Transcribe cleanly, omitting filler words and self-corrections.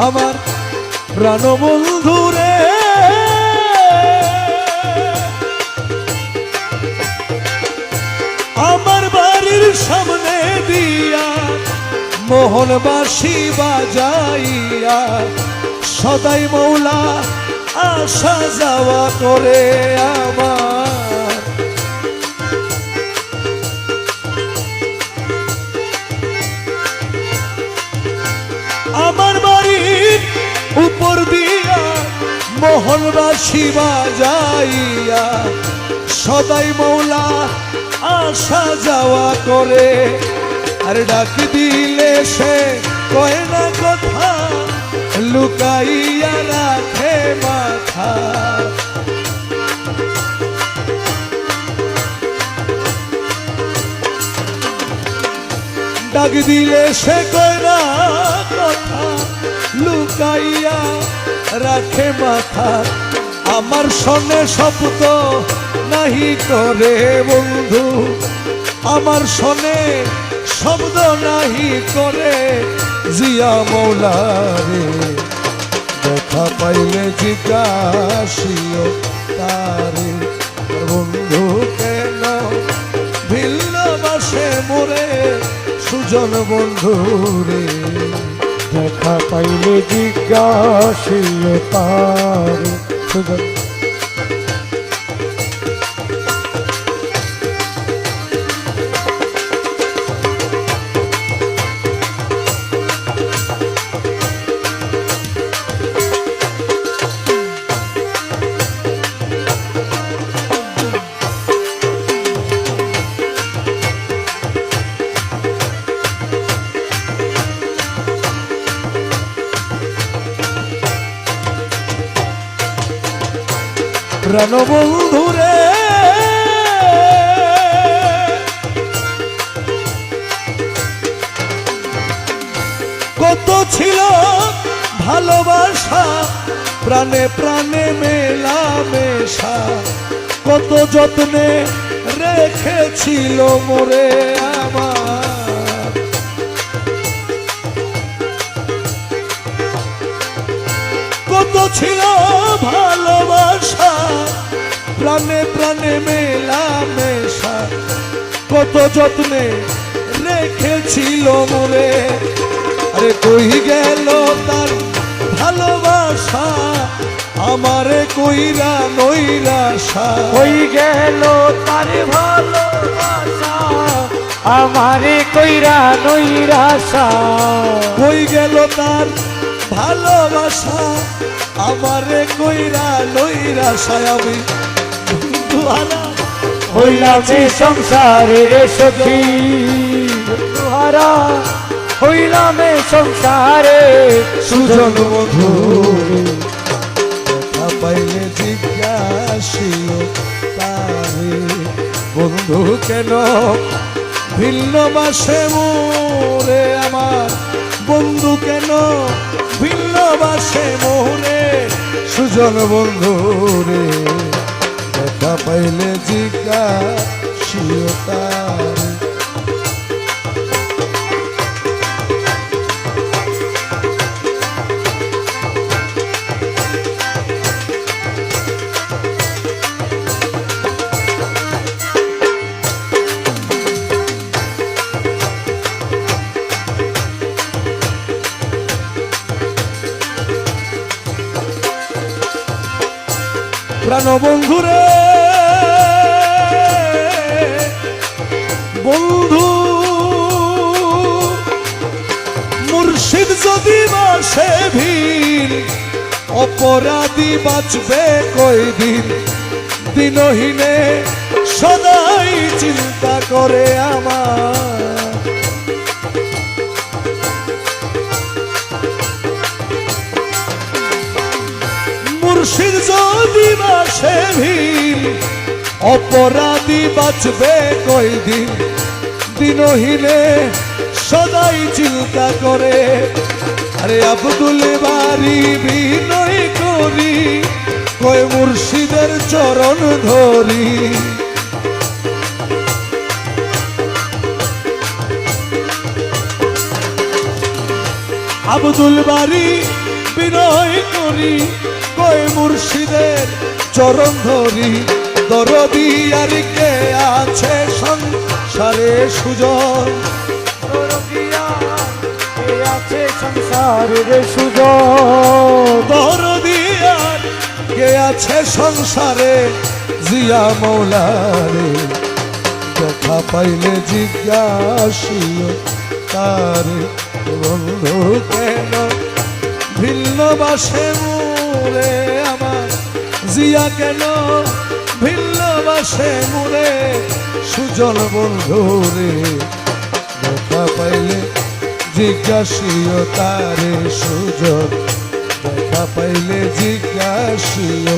আমার প্রাণ বন্ধু রে। আমার বাড়ির সামনে দিয়া মোহন বাঁশি বাজাইয়া সদাই মৌলা আসা যাওয়া করে আমার বাড়ির উপর দিয়া মোহন বাঁশি বাজাইয়া সদাই মৌলা আসা যাওয়া করে। আর ডাক দিলে সে কয় না কথা, লুকাইয়া রাখে মাথা। ডাক দিলে সে কয় না কথা, লুকাইয়া রাখে মাথা। আমার শোনে শব্দ নাহি করে বন্ধু, আমার শোনে শব্দ নাহি করে জিয়া মৌলা রে। দেখা পাইলে জিজ্ঞাসিও তারে, বন্ধু কেন ভিন্ন বাসে মোরে সুজন বন্ধু রে। দেখা পাইলে জিজ্ঞাসিও তারে সুজন। প্রাণ বন্ধু রে, কত ছিল ভালোবাসা প্রাণে প্রাণে মেলামেশা, কত যত্নে রেখেছিল মোরে আমার। কত ছিল ভালোবাসা প্রাণে প্রাণে মেলামেশা, কত যত্নে রেখেছিল মোরে। আরে কই গেল তার ভালোবাসা, আমারে কইরা নৈরাশা। কই গেল তার ভালোবাসা, আমারে কইরা নৈরাশা। কই গেল তার ভালোবাসা, আমারে কইরা নৈরাশা। আমি বন্ধুহারা হইলাম সংসারের সখী, বন্ধুহারা হইলাম সংসারে সুজন বন্ধু। দেখা পাইলে জিজ্ঞাসিও তারে, বন্ধু কেন ভিন্ন বাসে মোরে আমার। বন্ধু কেন ভিন্ন বাসে মোরে সুজন বন্ধু রে। দেখা পাইলে জিজ্ঞাসিও তারে। প্রাণ বন্ধু রে, বন্ধু মুর্শিদ যদি বাসে ভিড়, অপরাধী বাঁচবে কয়দিন। দিনহীনে সদাই চিন্তা করে আমার। মুর্শিদ যদি বাসে ভিড়, অপরাধী বাঁচবে কয়দিন। দিনহীনে সদাই চিন্তা করে। আরে আব্দুল বারি বিনয় করি, কয় মুর্শিদের চরণ ধরি। আব্দুল বাড়ি বিনয় করি কই মুর্শিদের চরণ ধরি দরদি আর কে আছে সংসারে সুজন দরদিয়া কে আছে সংসারের সুজন দরদি আর কে আছে সংসারে জিয়া মৌলারে দেখা পাইলে জিজ্ঞাসিও তারে বন্ধু কেন ভিন্ন বাসে মুরে আমার জিয়া কেন ভিন্ন বাসে মুরে সুজন বন্ধু রে দেখা পাইলে জিজ্ঞাসিও তারে সুজন দেখা পাইলে জিজ্ঞাসিও